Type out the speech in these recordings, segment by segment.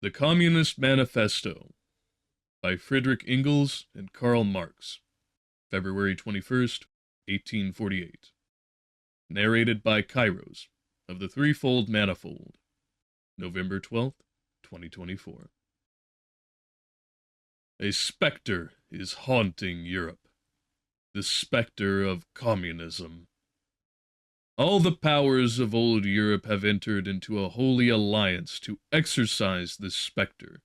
The Communist Manifesto by Friedrich Engels and Karl Marx, February 21st, 1848. Narrated by Kairos of the Threefold Manifold, November 12th, 2024. A specter is haunting Europe, the specter of communism. All the powers of old Europe have entered into a holy alliance to exorcise this specter.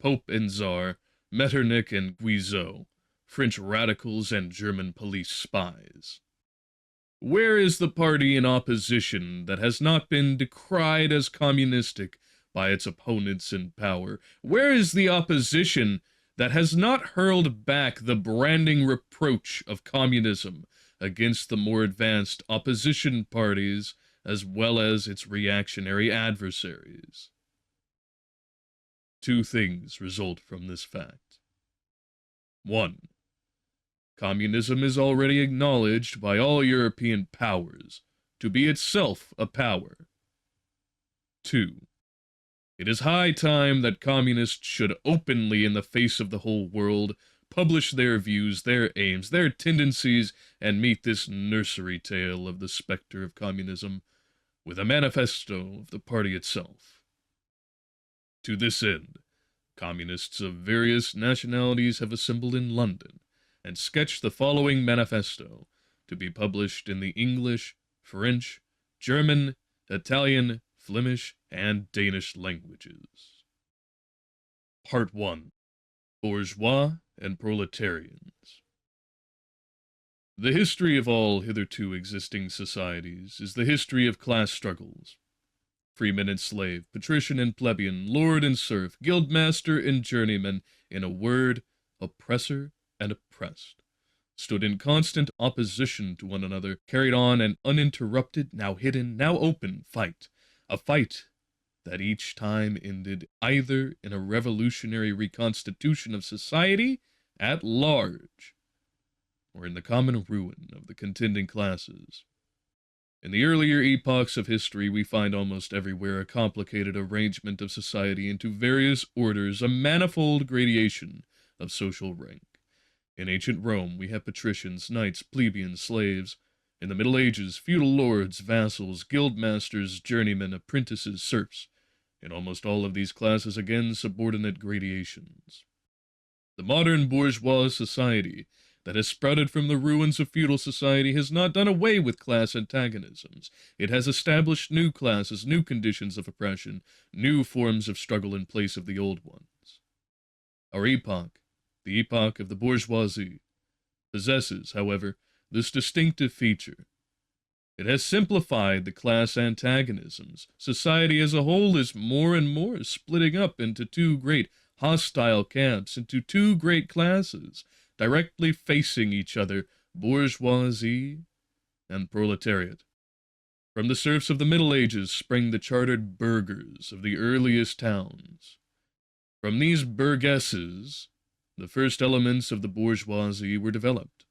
Pope and Tsar, Metternich and Guizot, French radicals and German police spies. Where is the party in opposition that has not been decried as communistic by its opponents in power? Where is the opposition that has not hurled back the branding reproach of communism against the more advanced opposition parties as well as its reactionary adversaries? Two things result from this fact. 1. Communism is already acknowledged by all European powers to be itself a power. 2. It is high time that communists should openly, in the face of the whole world, publish their views, their aims, their tendencies, and meet this nursery tale of the specter of communism with a manifesto of the party itself. To this end, communists of various nationalities have assembled in London and sketched the following manifesto, to be published in the English, French, German, Italian, Flemish, and Danish languages. Part 1. Bourgeois and Proletarians. The history of all hitherto existing societies is the history of class struggles. Freeman and slave, patrician and plebeian, lord and serf, guildmaster and journeyman, in a word, oppressor and oppressed, stood in constant opposition to one another, carried on an uninterrupted, now hidden, now open fight, a fight that each time ended either in a revolutionary reconstitution of society at large, or in the common ruin of the contending classes. In the earlier epochs of history, we find almost everywhere a complicated arrangement of society into various orders, a manifold gradation of social rank. In ancient Rome, we have patricians, knights, plebeians, slaves. In the Middle Ages, feudal lords, vassals, guildmasters, journeymen, apprentices, serfs. In almost all of these classes, again, subordinate gradations. The modern bourgeois society that has sprouted from the ruins of feudal society has not done away with class antagonisms. It has established new classes, new conditions of oppression, new forms of struggle in place of the old ones. Our epoch, the epoch of the bourgeoisie, possesses, however, this distinctive feature. It has simplified the class antagonisms. Society as a whole is more and more splitting up into two great hostile camps, into two great classes, directly facing each other, bourgeoisie and proletariat. From the serfs of the Middle Ages spring the chartered burghers of the earliest towns. From these burgesses, the first elements of the bourgeoisie were developed.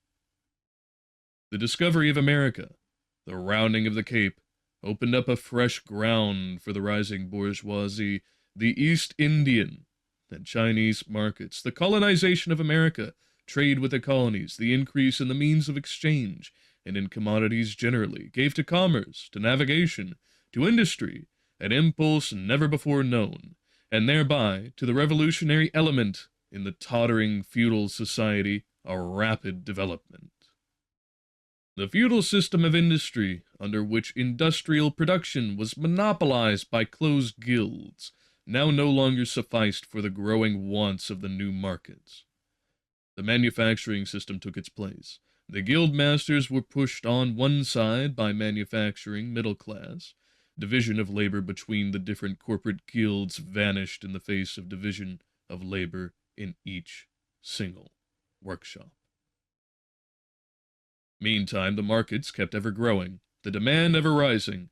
The discovery of America, the rounding of the Cape, opened up a fresh ground for the rising bourgeoisie. The East Indian and Chinese markets, the colonization of America, trade with the colonies, the increase in the means of exchange, and in commodities generally, gave to commerce, to navigation, to industry, an impulse never before known, and thereby, to the revolutionary element in the tottering feudal society, a rapid development. The feudal system of industry, under which industrial production was monopolized by closed guilds, now no longer sufficed for the growing wants of the new markets. The manufacturing system took its place. The guild masters were pushed on one side by manufacturing middle class. Division of labor between the different corporate guilds vanished in the face of division of labor in each single workshop. Meantime, the markets kept ever growing, the demand ever rising.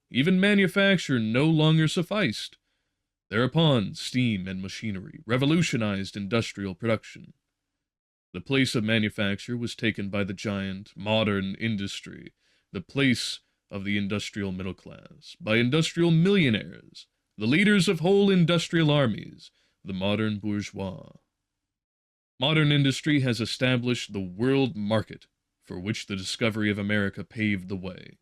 Even manufacture no longer sufficed. Thereupon, steam and machinery revolutionized industrial production. The place of manufacture was taken by the giant, modern industry, the place of the industrial middle class, by industrial millionaires, the leaders of whole industrial armies, the modern bourgeois. Modern industry has established the world market, for which the discovery of America paved the way.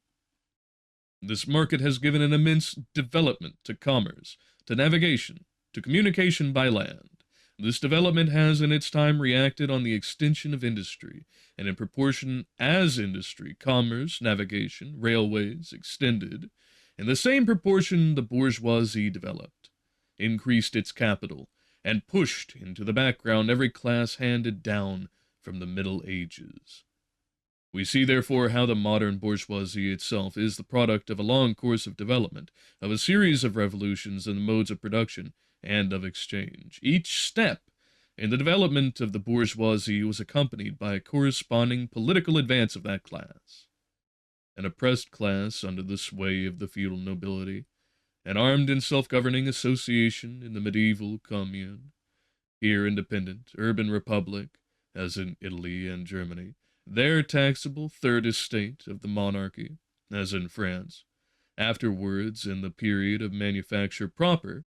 This market has given an immense development to commerce, to navigation, to communication by land. This development has in its time reacted on the extension of industry, and in proportion as industry, commerce, navigation, railways extended, in the same proportion the bourgeoisie developed, increased its capital, and pushed into the background every class handed down from the Middle Ages. We see, therefore, how the modern bourgeoisie itself is the product of a long course of development, of a series of revolutions in the modes of production and of exchange. Each step in the development of the bourgeoisie was accompanied by a corresponding political advance of that class. An oppressed class under the sway of the feudal nobility, an armed and self-governing association in the medieval commune, here independent, urban republic, as in Italy and Germany, there taxable third estate of the monarchy, as in France, afterwards in the period of manufacture proper,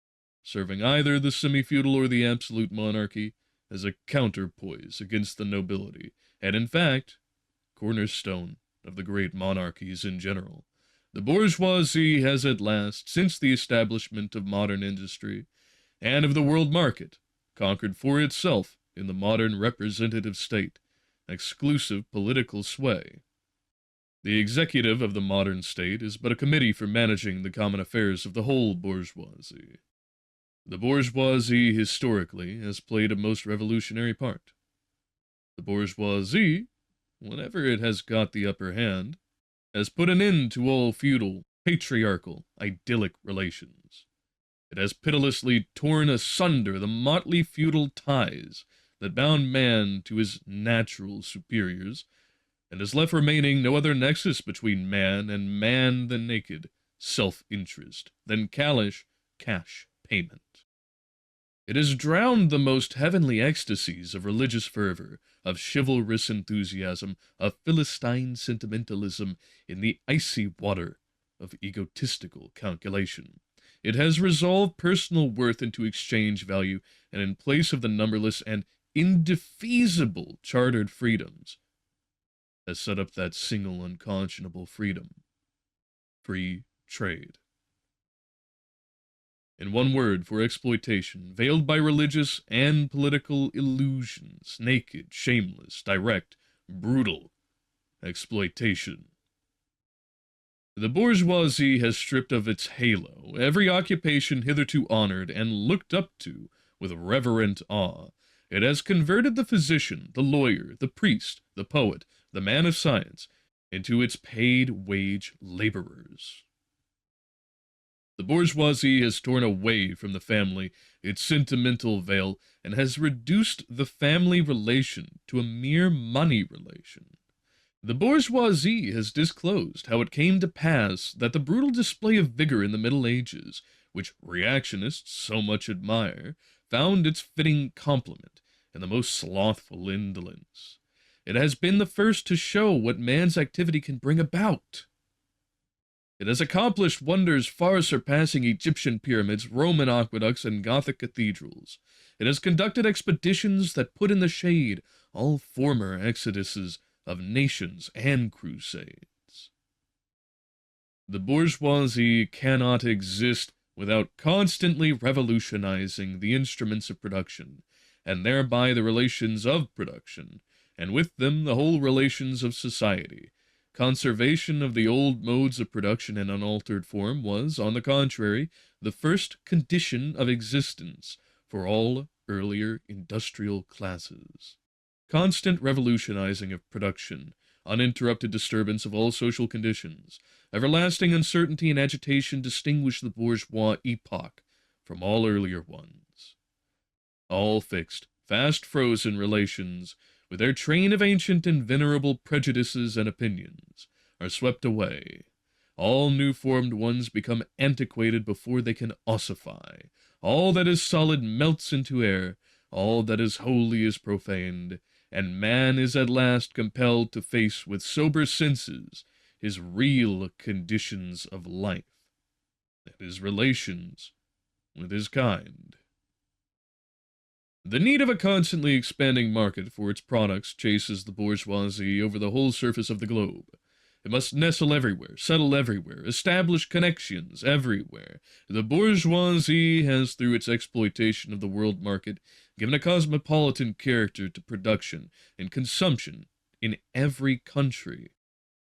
serving either the semi-feudal or the absolute monarchy as a counterpoise against the nobility, and in fact, cornerstone of the great monarchies in general. The bourgeoisie has at last, since the establishment of modern industry and of the world market, conquered for itself, in the modern representative state, exclusive political sway. The executive of the modern state is but a committee for managing the common affairs of the whole bourgeoisie. The bourgeoisie, historically, has played a most revolutionary part. The bourgeoisie, whenever it has got the upper hand, has put an end to all feudal, patriarchal, idyllic relations. It has pitilessly torn asunder the motley feudal ties that bound man to his natural superiors, and has left remaining no other nexus between man and man than naked self-interest, than callous cash payment. It has drowned the most heavenly ecstasies of religious fervor, of chivalrous enthusiasm, of Philistine sentimentalism in the icy water of egotistical calculation. It has resolved personal worth into exchange value, and in place of the numberless and indefeasible chartered freedoms, has set up that single unconscionable freedom, free trade. In one word, for exploitation, veiled by religious and political illusions, naked, shameless, direct, brutal exploitation. The bourgeoisie has stripped of its halo every occupation hitherto honored and looked up to with reverent awe. It has converted the physician, the lawyer, the priest, the poet, the man of science, into its paid wage laborers. The bourgeoisie has torn away from the family its sentimental veil, and has reduced the family relation to a mere money relation. The bourgeoisie has disclosed how it came to pass that the brutal display of vigor in the Middle Ages, which reactionists so much admire, found its fitting complement in the most slothful indolence. It has been the first to show what man's activity can bring about. It has accomplished wonders far surpassing Egyptian pyramids, Roman aqueducts, and Gothic cathedrals. It has conducted expeditions that put in the shade all former exoduses of nations and crusades. The bourgeoisie cannot exist without constantly revolutionizing the instruments of production, and thereby the relations of production, and with them the whole relations of society. Conservation of the old modes of production in unaltered form was, on the contrary, the first condition of existence for all earlier industrial classes. Constant revolutionizing of production, uninterrupted disturbance of all social conditions, everlasting uncertainty and agitation distinguish the bourgeois epoch from all earlier ones. All fixed, fast frozen relations, with their train of ancient and venerable prejudices and opinions, are swept away. All new-formed ones become antiquated before they can ossify. All that is solid melts into air, all that is holy is profaned, and man is at last compelled to face with sober senses his real conditions of life, and his relations with his kind. The need of a constantly expanding market for its products chases the bourgeoisie over the whole surface of the globe. It must nestle everywhere, settle everywhere, establish connections everywhere. The bourgeoisie has, through its exploitation of the world market, given a cosmopolitan character to production and consumption in every country.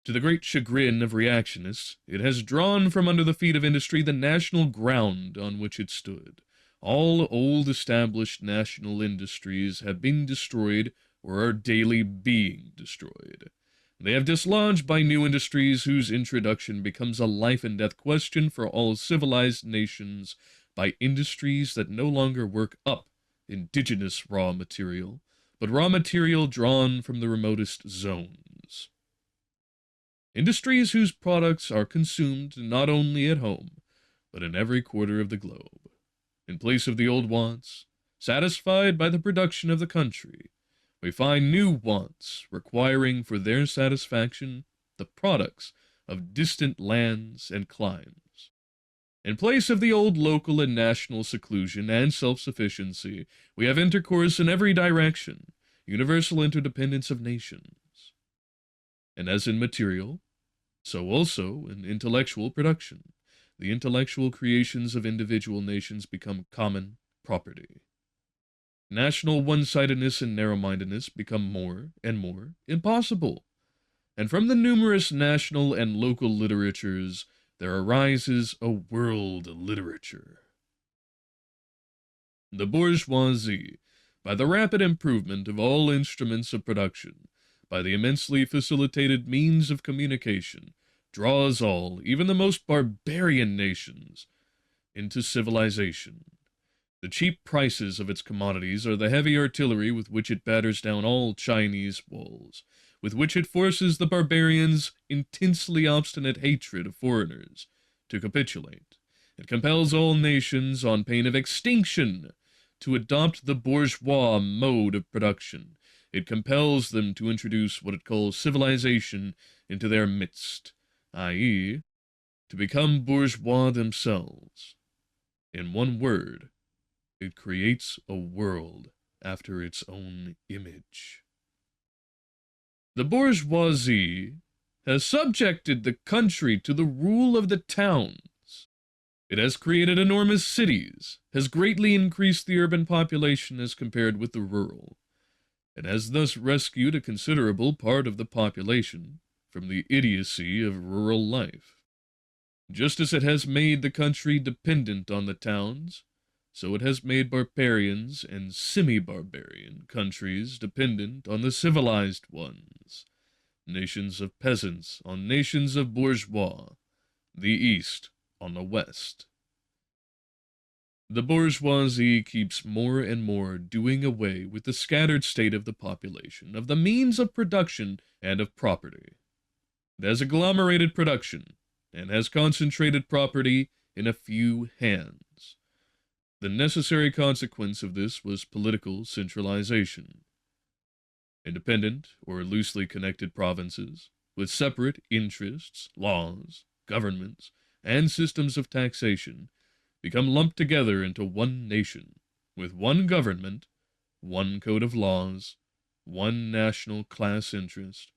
To the great chagrin of reactionists, it has drawn from under the feet of industry the national ground on which it stood. All old established national industries have been destroyed or are daily being destroyed. They have dislodged by new industries whose introduction becomes a life and death question for all civilized nations, by industries that no longer work up indigenous raw material, but raw material drawn from the remotest zones. Industries whose products are consumed not only at home, but in every quarter of the globe. In place of the old wants, satisfied by the production of the country, we find new wants requiring for their satisfaction the products of distant lands and climes. In place of the old local and national seclusion and self-sufficiency, we have intercourse in every direction, universal interdependence of nations. And as in material, so also in intellectual production, the intellectual creations of individual nations become common property. National one-sidedness and narrow-mindedness become more and more impossible, and from the numerous national and local literatures there arises a world literature. The bourgeoisie, by the rapid improvement of all instruments of production, by the immensely facilitated means of communication, draws all, even the most barbarian nations, into civilization. The cheap prices of its commodities are the heavy artillery with which it batters down all Chinese walls, with which it forces the barbarians' intensely obstinate hatred of foreigners to capitulate. It compels all nations, on pain of extinction, to adopt the bourgeois mode of production. It compels them to introduce what it calls civilization into their midst, i.e., to become bourgeois themselves. In one word, it creates a world after its own image. The bourgeoisie has subjected the country to the rule of the towns. It has created enormous cities, has greatly increased the urban population as compared with the rural, and has thus rescued a considerable part of the population from the idiocy of rural life. Just as it has made the country dependent on the towns, so it has made barbarians and semi-barbarian countries dependent on the civilized ones, nations of peasants on nations of bourgeois, the East on the West. The bourgeoisie keeps more and more doing away with the scattered state of the population, of the means of production and of property. It has agglomerated production, and has concentrated property in a few hands. The necessary consequence of this was political centralization. Independent or loosely connected provinces, with separate interests, laws, governments, and systems of taxation, become lumped together into one nation, with one government, one code of laws, one national class interest,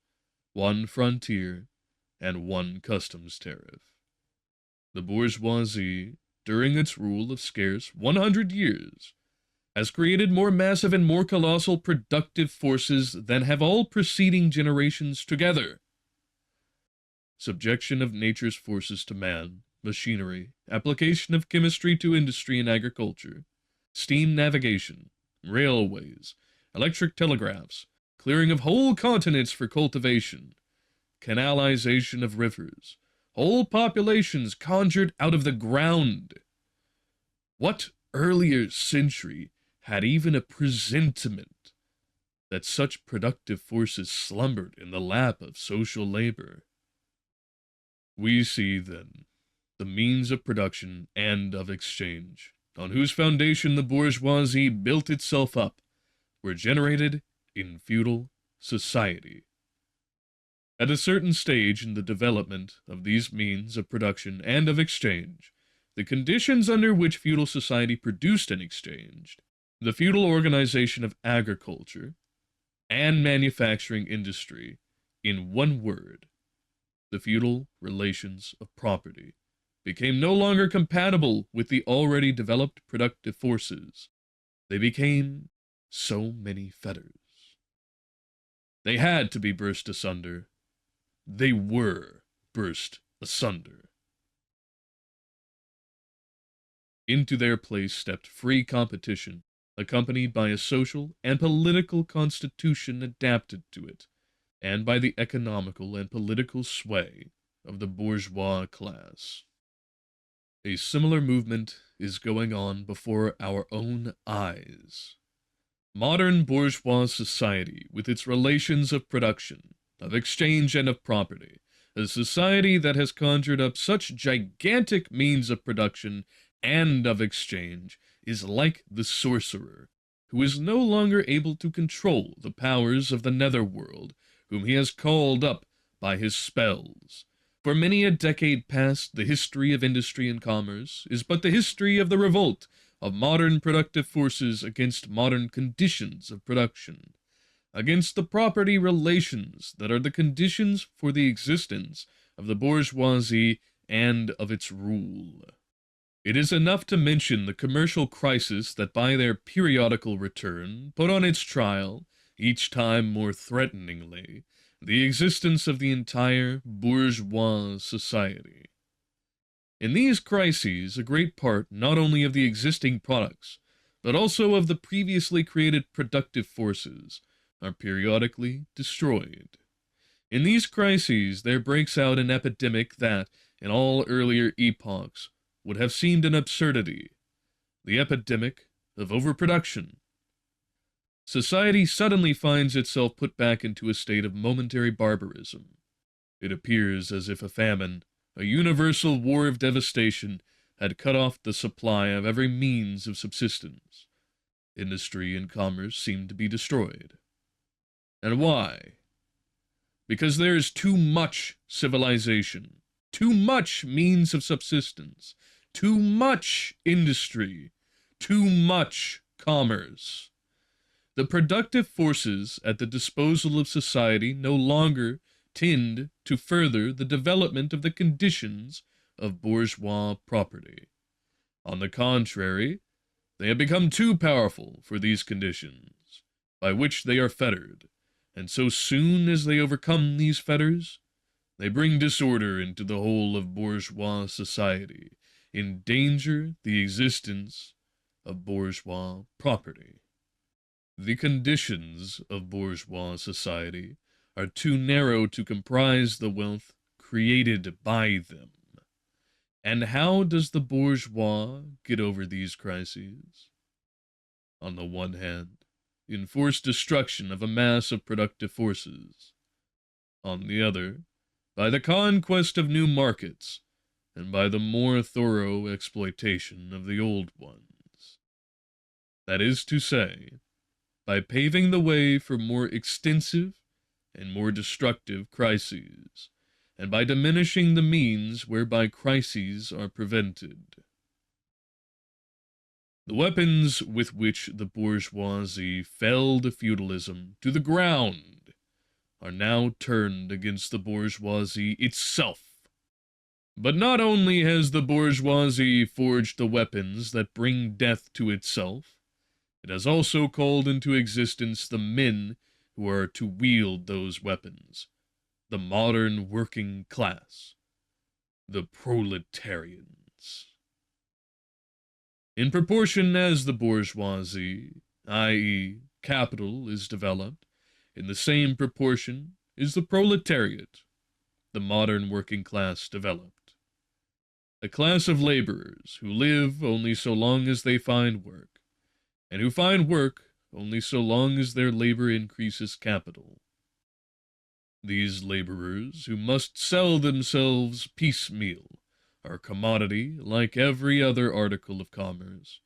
one frontier, and one customs tariff. The bourgeoisie, during its rule of scarce 100 years, has created more massive and more colossal productive forces than have all preceding generations together. Subjection of nature's forces to man, machinery, application of chemistry to industry and agriculture, steam navigation, railways, electric telegraphs, clearing of whole continents for cultivation, canalization of rivers, whole populations conjured out of the ground. What earlier century had even a presentiment that such productive forces slumbered in the lap of social labor? We see, then, the means of production and of exchange, on whose foundation the bourgeoisie built itself up, were generated in feudal society. At a certain stage in the development of these means of production and of exchange, the conditions under which feudal society produced and exchanged, the feudal organization of agriculture and manufacturing industry, in one word, the feudal relations of property, became no longer compatible with the already developed productive forces. They became so many fetters. They had to be burst asunder. They were burst asunder. Into their place stepped free competition, accompanied by a social and political constitution adapted to it, and by the economical and political sway of the bourgeois class. A similar movement is going on before our own eyes. Modern bourgeois society, with its relations of production, of exchange, and of property, a society that has conjured up such gigantic means of production and of exchange, is like the sorcerer, who is no longer able to control the powers of the netherworld, whom he has called up by his spells. For many a decade past, the history of industry and commerce is but the history of the revolt of modern productive forces against modern conditions of production, against the property relations that are the conditions for the existence of the bourgeoisie and of its rule. It is enough to mention the commercial crisis that by their periodical return put on its trial, each time more threateningly, the existence of the entire bourgeois society. In these crises, a great part not only of the existing products, but also of the previously created productive forces, are periodically destroyed. In these crises, there breaks out an epidemic that, in all earlier epochs, would have seemed an absurdity, the epidemic of overproduction. Society suddenly finds itself put back into a state of momentary barbarism. It appears as if a famine, a universal war of devastation, had cut off the supply of every means of subsistence. Industry and commerce seemed to be destroyed. And why? Because there is too much civilization, too much means of subsistence, too much industry, too much commerce. The productive forces at the disposal of society no longer tend to further the development of the conditions of bourgeois property. On the contrary, they have become too powerful for these conditions, by which they are fettered, and so soon as they overcome these fetters, they bring disorder into the whole of bourgeois society, endanger the existence of bourgeois property. The conditions of bourgeois society are too narrow to comprise the wealth created by them. And how does the bourgeois get over these crises? On the one hand, enforced destruction of a mass of productive forces. On the other, by the conquest of new markets, and by the more thorough exploitation of the old ones. That is to say, by paving the way for more extensive and more destructive crises, and by diminishing the means whereby crises are prevented. The weapons with which the bourgeoisie felled feudalism to the ground are now turned against the bourgeoisie itself. But not only has the bourgeoisie forged the weapons that bring death to itself, it has also called into existence the men who are to wield those weapons, the modern working class, the proletarians. In proportion as the bourgeoisie, i.e., capital, is developed, in the same proportion is the proletariat, the modern working class, developed. A class of laborers who live only so long as they find work, and who find work only so long as their labor increases capital. These laborers, who must sell themselves piecemeal, are a commodity like every other article of commerce,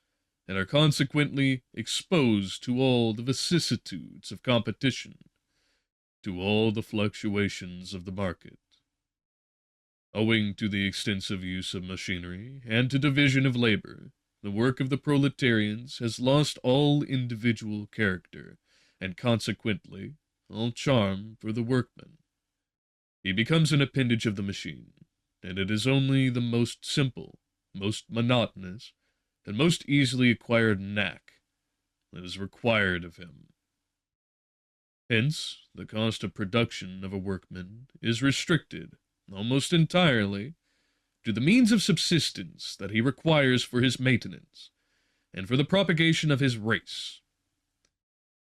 and are consequently exposed to all the vicissitudes of competition, to all the fluctuations of the market. Owing to the extensive use of machinery and to division of labor, the work of the proletarians has lost all individual character, and consequently all charm for the workman. He becomes an appendage of the machine, and it is only the most simple, most monotonous, and most easily acquired knack that is required of him. Hence, the cost of production of a workman is restricted, almost entirely, to the means of subsistence that he requires for his maintenance, and for the propagation of his race.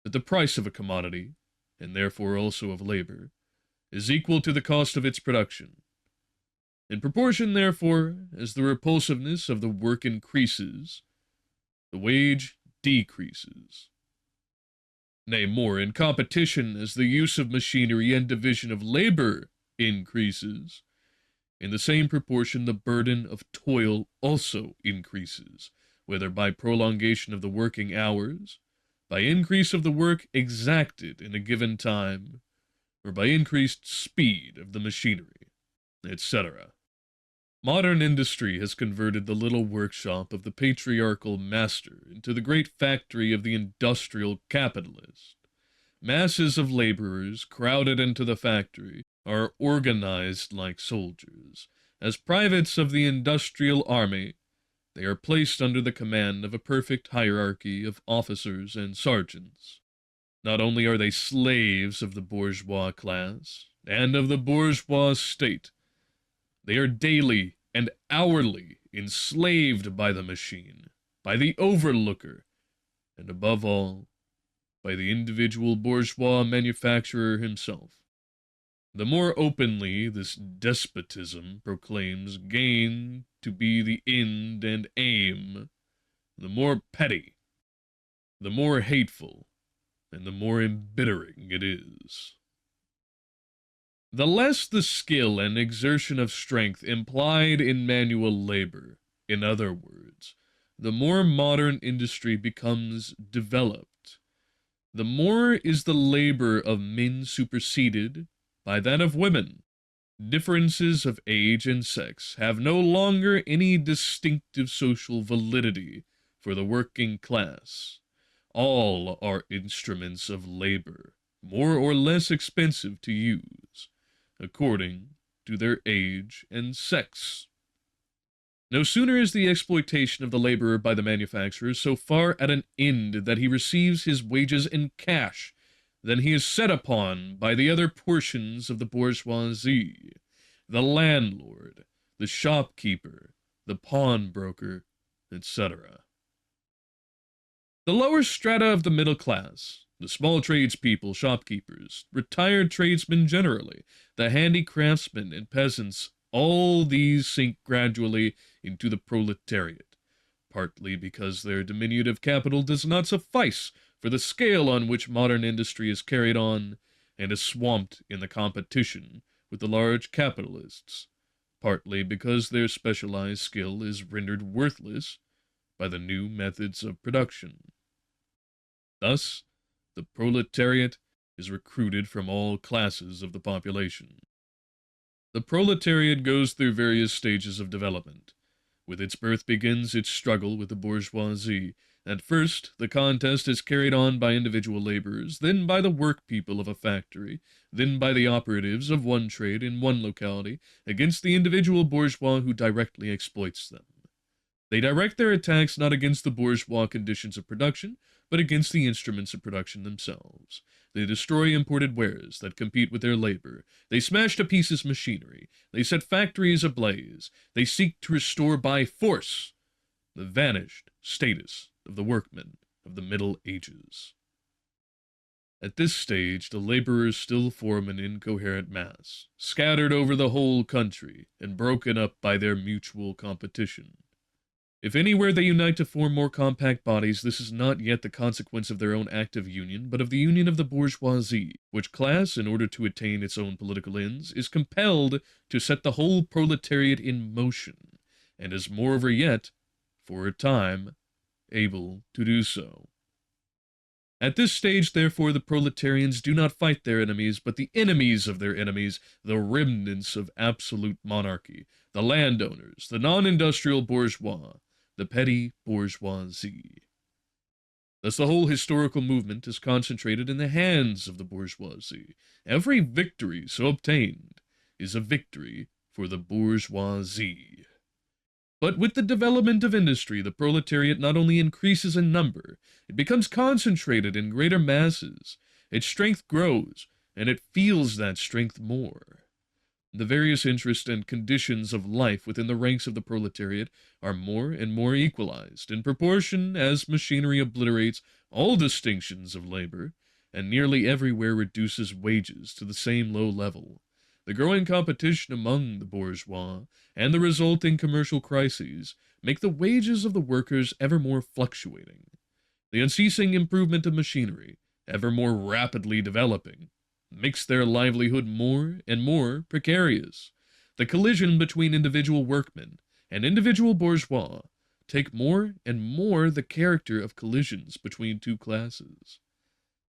But the price of a commodity, and therefore also of labor, is equal to the cost of its production. In proportion, therefore, as the repulsiveness of the work increases, the wage decreases. Nay, more, in competition as the use of machinery and division of labor increases, in the same proportion the burden of toil also increases, whether by prolongation of the working hours, by increase of the work exacted in a given time, or by increased speed of the machinery, etc. Modern industry has converted the little workshop of the patriarchal master into the great factory of the industrial capitalist. Masses of laborers crowded into the factory are organized like soldiers. As privates of the industrial army, they are placed under the command of a perfect hierarchy of officers and sergeants. Not only are they slaves of the bourgeois class and of the bourgeois state, they are daily and hourly enslaved by the machine, by the overlooker, and above all, by the individual bourgeois manufacturer himself. The more openly this despotism proclaims gain to be the end and aim, the more petty, the more hateful, and the more embittering it is. The less the skill and exertion of strength implied in manual labor, in other words, the more modern industry becomes developed, the more is the labor of men superseded by that of women. Differences of age and sex have no longer any distinctive social validity for the working class. All are instruments of labor, more or less expensive to use, according to their age and sex. No sooner is the exploitation of the laborer by the manufacturer so far at an end that he receives his wages in cash than he is set upon by the other portions of the bourgeoisie, the landlord, the shopkeeper, the pawnbroker, etc. The lower strata of the middle class, the small tradespeople, shopkeepers, retired tradesmen generally, the handicraftsmen and peasants, all these sink gradually into the proletariat, partly because their diminutive capital does not suffice for the scale on which modern industry is carried on, and is swamped in the competition with the large capitalists, partly because their specialized skill is rendered worthless by the new methods of production. Thus, the proletariat is recruited from all classes of the population. The proletariat goes through various stages of development. With its birth begins its struggle with the bourgeoisie. At first, the contest is carried on by individual laborers, then by the workpeople of a factory, then by the operatives of one trade in one locality, against the individual bourgeois who directly exploits them. They direct their attacks not against the bourgeois conditions of production, but against the instruments of production themselves. They destroy imported wares that compete with their labor. They smash to pieces machinery. They set factories ablaze. They seek to restore by force the vanished status of the workmen of the Middle Ages. At this stage, the laborers still form an incoherent mass, scattered over the whole country, and broken up by their mutual competition. If anywhere they unite to form more compact bodies, this is not yet the consequence of their own active union, but of the union of the bourgeoisie, which class, in order to attain its own political ends, is compelled to set the whole proletariat in motion, and is moreover yet, for a time, able to do so. At this stage, therefore, the proletarians do not fight their enemies, but the enemies of their enemies, the remnants of absolute monarchy, the landowners, the non-industrial bourgeois, the petty bourgeoisie. Thus the whole historical movement is concentrated in the hands of the bourgeoisie. Every victory so obtained is a victory for the bourgeoisie. But with the development of industry, the proletariat not only increases in number, it becomes concentrated in greater masses. Its strength grows, and it feels that strength more. The various interests and conditions of life within the ranks of the proletariat are more and more equalized in proportion as machinery obliterates all distinctions of labor, and nearly everywhere reduces wages to the same low level. The growing competition among the bourgeois and the resulting commercial crises make the wages of the workers ever more fluctuating. The unceasing improvement of machinery, ever more rapidly developing, makes their livelihood more and more precarious. The collision between individual workmen and individual bourgeois take more and more the character of collisions between two classes.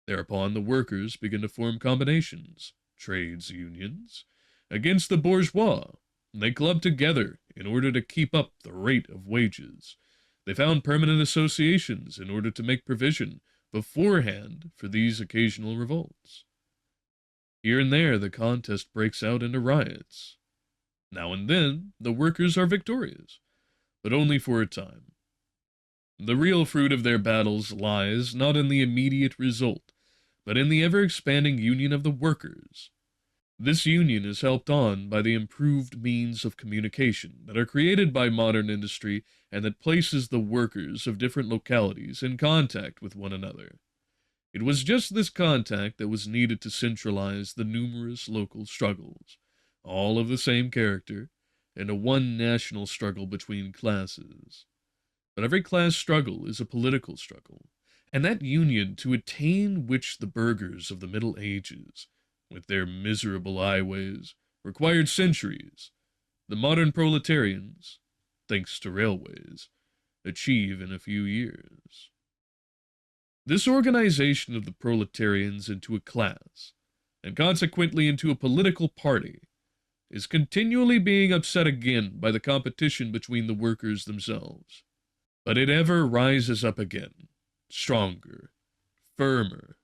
Thereupon the workers begin to form combinations, trades unions, against the bourgeois. They club together in order to keep up the rate of wages. They found permanent associations in order to make provision beforehand for these occasional revolts. Here and there the contest breaks out into riots. Now and then the workers are victorious, but only for a time. The real fruit of their battles lies not in the immediate result, but in the ever-expanding union of the workers. This union is helped on by the improved means of communication that are created by modern industry and that places the workers of different localities in contact with one another. It was just this contact that was needed to centralize the numerous local struggles, all of the same character, into one national struggle between classes. But every class struggle is a political struggle, and that union to attain which the burghers of the Middle Ages, with their miserable highways, required centuries, the modern proletarians, thanks to railways, achieve in a few years. This organization of the proletarians into a class, and consequently into a political party, is continually being upset again by the competition between the workers themselves. But it ever rises up again, stronger, firmer,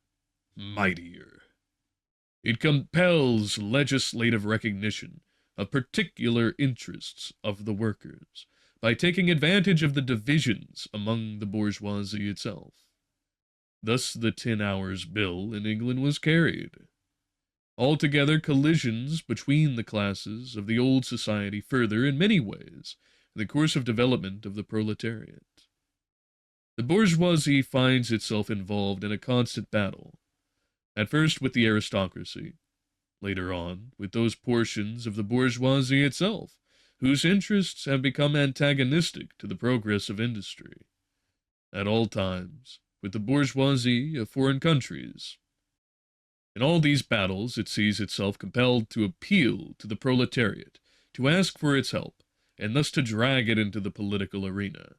mightier. It compels legislative recognition of particular interests of the workers by taking advantage of the divisions among the bourgeoisie itself. Thus the 10 Hours Bill in England was carried. Altogether, collisions between the classes of the old society further, in many ways, the course of development of the proletariat. The bourgeoisie finds itself involved in a constant battle, at first with the aristocracy, later on with those portions of the bourgeoisie itself, whose interests have become antagonistic to the progress of industry, at all times with the bourgeoisie of foreign countries. In all these battles it sees itself compelled to appeal to the proletariat, to ask for its help, and thus to drag it into the political arena.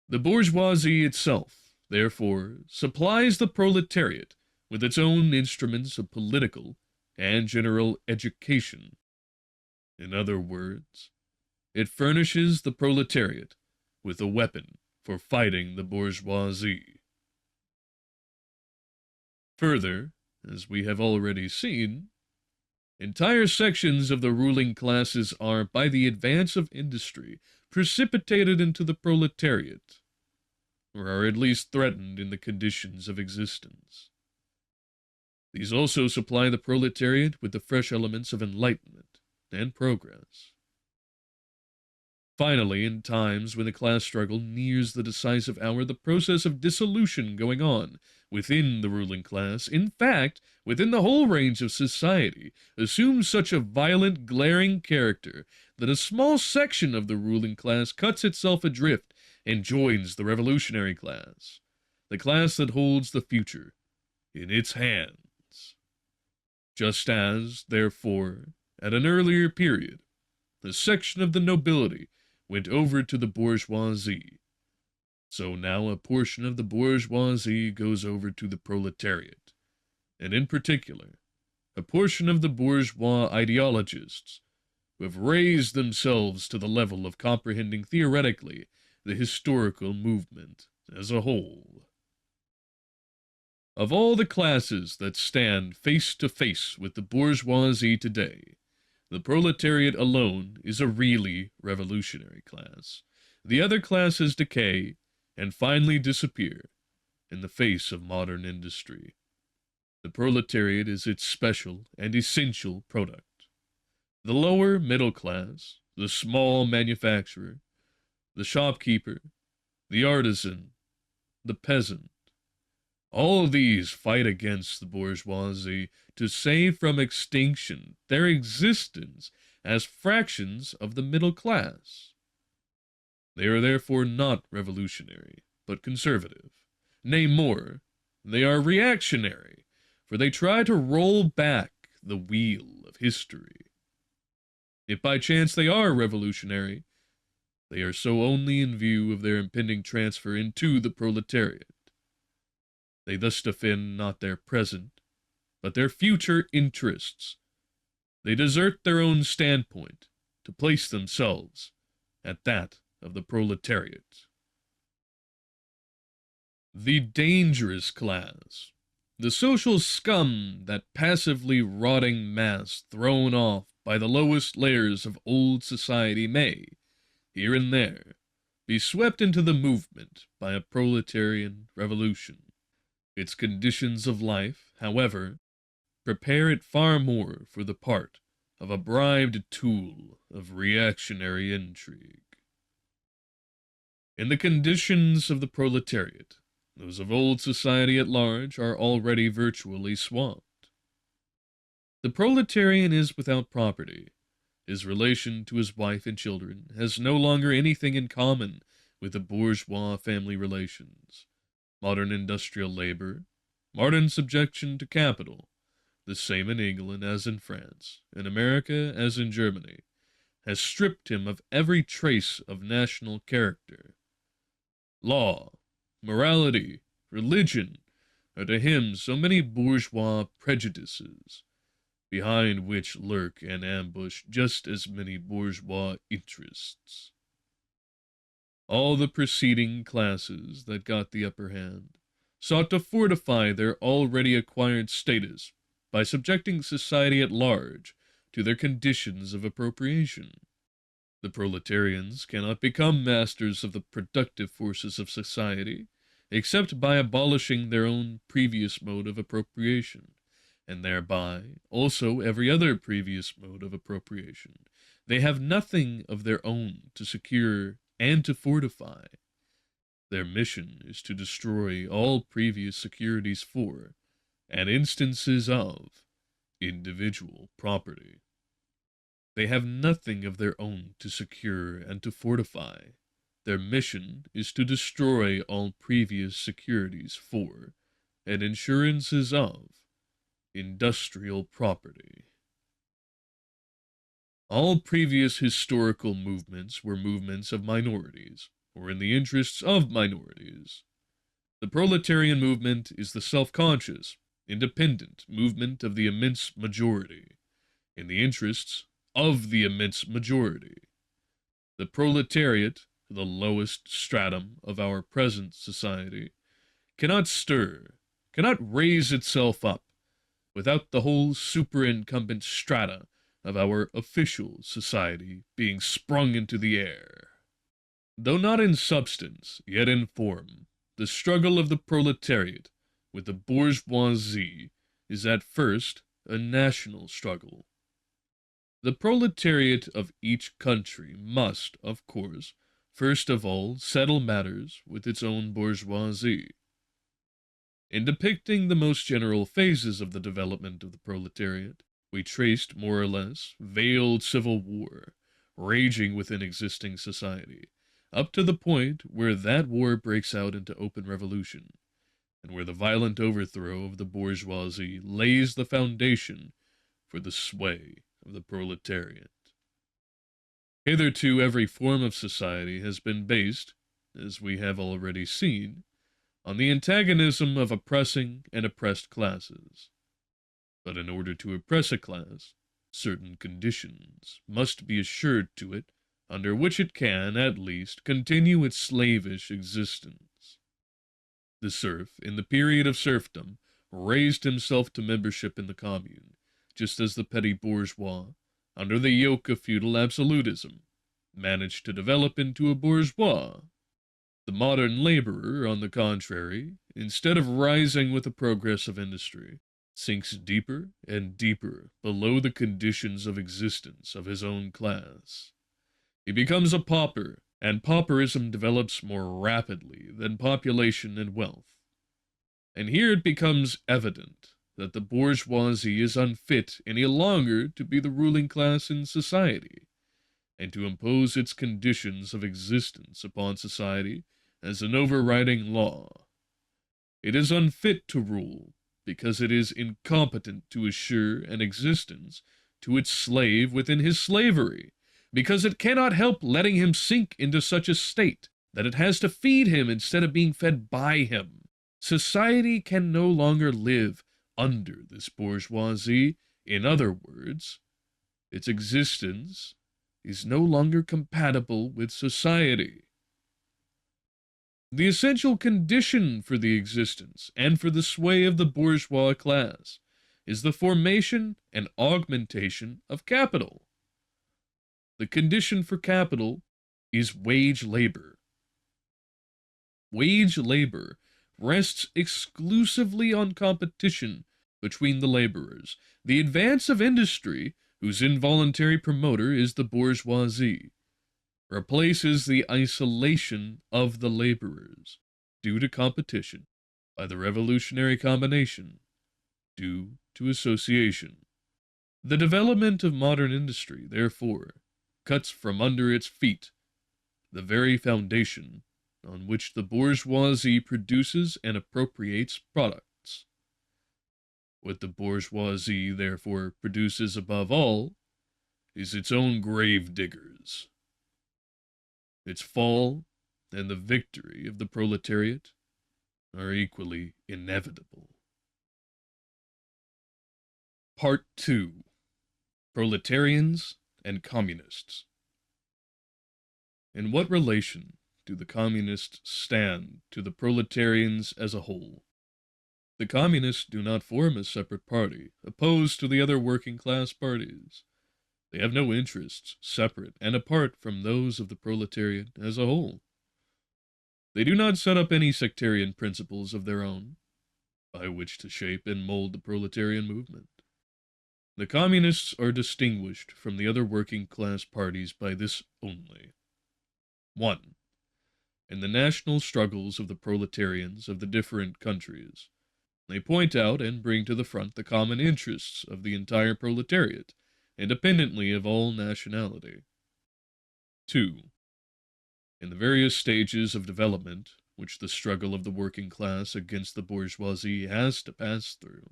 The bourgeoisie itself, therefore, supplies the proletariat with its own instruments of political and general education. In other words, it furnishes the proletariat with a weapon for fighting the bourgeoisie. Further, as we have already seen, entire sections of the ruling classes are, by the advance of industry, precipitated into the proletariat, or are at least threatened in the conditions of existence. These also supply the proletariat with the fresh elements of enlightenment and progress. Finally, in times when the class struggle nears the decisive hour, the process of dissolution going on within the ruling class, in fact, within the whole range of society, assumes such a violent, glaring character that a small section of the ruling class cuts itself adrift and joins the revolutionary class, the class that holds the future in its hands. Just as, therefore, at an earlier period, a section of the nobility went over to the bourgeoisie, So now a portion of the bourgeoisie goes over to the proletariat, and in particular, a portion of the bourgeois ideologists who have raised themselves to the level of comprehending theoretically the historical movement as a whole. Of all the classes that stand face to face with the bourgeoisie today, the proletariat alone is a really revolutionary class. The other classes decay and finally disappear in the face of modern industry. The proletariat is its special and essential product. The lower middle class, the small manufacturer, the shopkeeper, the artisan, the peasant, all these fight against the bourgeoisie to save from extinction their existence as fractions of the middle class. They are therefore not revolutionary, but conservative. Nay, more, they are reactionary, for they try to roll back the wheel of history. If by chance they are revolutionary, they are so only in view of their impending transfer into the proletariat. They thus defend not their present, but their future interests. They desert their own standpoint to place themselves at that of the proletariat. The dangerous class, the social scum, that passively rotting mass thrown off by the lowest layers of old society may, here and there, be swept into the movement by a proletarian revolution. Its conditions of life, however, prepare it far more for the part of a bribed tool of reactionary intrigue. In the conditions of the proletariat, those of old society at large are already virtually swamped. The proletarian is without property. His relation to his wife and children has no longer anything in common with the bourgeois family relations. Modern industrial labor, modern subjection to capital, the same in England as in France, in America as in Germany, has stripped him of every trace of national character. Law, morality, religion are to him so many bourgeois prejudices, behind which lurk and ambush just as many bourgeois interests. All the preceding classes that got the upper hand sought to fortify their already acquired status by subjecting society at large to their conditions of appropriation. The proletarians cannot become masters of the productive forces of society except by abolishing their own previous mode of appropriation, and thereby also every other previous mode of appropriation. They have nothing of their own to secure and to fortify. Their mission is to destroy all previous securities for, and instances of, individual property. They have nothing of their own to secure and to fortify. Their mission is to destroy all previous securities for, and insurances of, industrial property. All previous historical movements were movements of minorities, or in the interests of minorities. The proletarian movement is the self-conscious, independent movement of the immense majority, in the interests of the immense majority. The proletariat, the lowest stratum of our present society, cannot stir, cannot raise itself up, without the whole superincumbent strata of our official society being sprung into the air. Though not in substance, yet in form, the struggle of the proletariat with the bourgeoisie is at first a national struggle. The proletariat of each country must, of course, first of all settle matters with its own bourgeoisie. In depicting the most general phases of the development of the proletariat, we traced more or less veiled civil war raging within existing society, up to the point where that war breaks out into open revolution, and where the violent overthrow of the bourgeoisie lays the foundation for the sway of the proletariat. Hitherto every form of society has been based, as we have already seen, on the antagonism of oppressing and oppressed classes. But in order to oppress a class, certain conditions must be assured to it under which it can, at least, continue its slavish existence. The serf, in the period of serfdom, raised himself to membership in the commune, just as the petty bourgeois, under the yoke of feudal absolutism, managed to develop into a bourgeois. The modern laborer, on the contrary, instead of rising with the progress of industry, sinks deeper and deeper below the conditions of existence of his own class. He becomes a pauper, and pauperism develops more rapidly than population and wealth. And here it becomes evident that the bourgeoisie is unfit any longer to be the ruling class in society, and to impose its conditions of existence upon society as an overriding law. It is unfit to rule, because it is incompetent to assure an existence to its slave within his slavery, because it cannot help letting him sink into such a state that it has to feed him instead of being fed by him. Society can no longer live under this bourgeoisie. In other words, its existence is no longer compatible with society. The essential condition for the existence and for the sway of the bourgeois class is the formation and augmentation of capital. The condition for capital is wage labor. Wage labor rests exclusively on competition between the laborers, the advance of industry, whose involuntary promoter is the bourgeoisie, replaces the isolation of the laborers, due to competition, by the revolutionary combination, due to association. The development of modern industry, therefore, cuts from under its feet the very foundation on which the bourgeoisie produces and appropriates products. What the bourgeoisie, therefore, produces above all is its own grave diggers. Its fall and the victory of the proletariat are equally inevitable. Part 2. Proletarians and Communists. In what relation do the Communists stand to the proletarians as a whole? The Communists do not form a separate party, opposed to the other working-class parties. They have no interests separate and apart from those of the proletariat as a whole. They do not set up any sectarian principles of their own, by which to shape and mold the proletarian movement. The Communists are distinguished from the other working-class parties by this only. 1. In the national struggles of the proletarians of the different countries, they point out and bring to the front the common interests of the entire proletariat, independently of all nationality. 2. In the various stages of development which the struggle of the working class against the bourgeoisie has to pass through,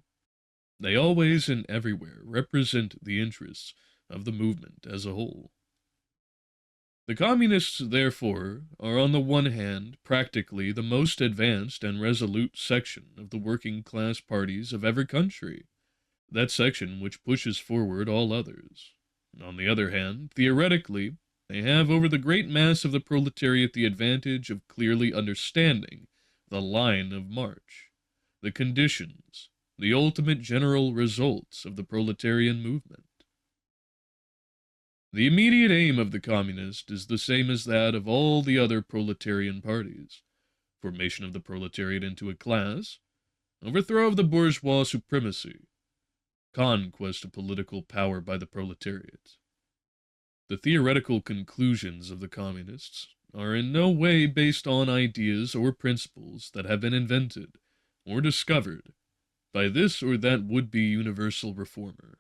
they always and everywhere represent the interests of the movement as a whole. The Communists, therefore, are on the one hand practically the most advanced and resolute section of the working-class parties of every country, that section which pushes forward all others. On the other hand, theoretically, they have over the great mass of the proletariat the advantage of clearly understanding the line of march, the conditions, the ultimate general results of the proletarian movement. The immediate aim of the Communist is the same as that of all the other proletarian parties: formation of the proletariat into a class, overthrow of the bourgeois supremacy, conquest of political power by the proletariat. The theoretical conclusions of the Communists are in no way based on ideas or principles that have been invented or discovered by this or that would-be universal reformer.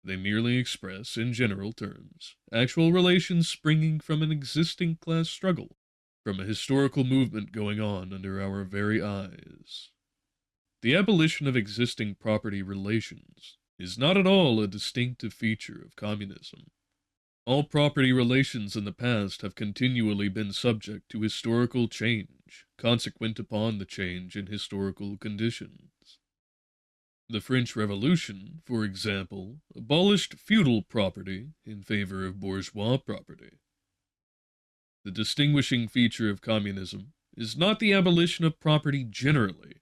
They merely express, in general terms, actual relations springing from an existing class struggle, from a historical movement going on under our very eyes. The abolition of existing property relations is not at all a distinctive feature of communism. All property relations in the past have continually been subject to historical change, consequent upon the change in historical conditions. The French Revolution, for example, abolished feudal property in favor of bourgeois property. The distinguishing feature of communism is not the abolition of property generally,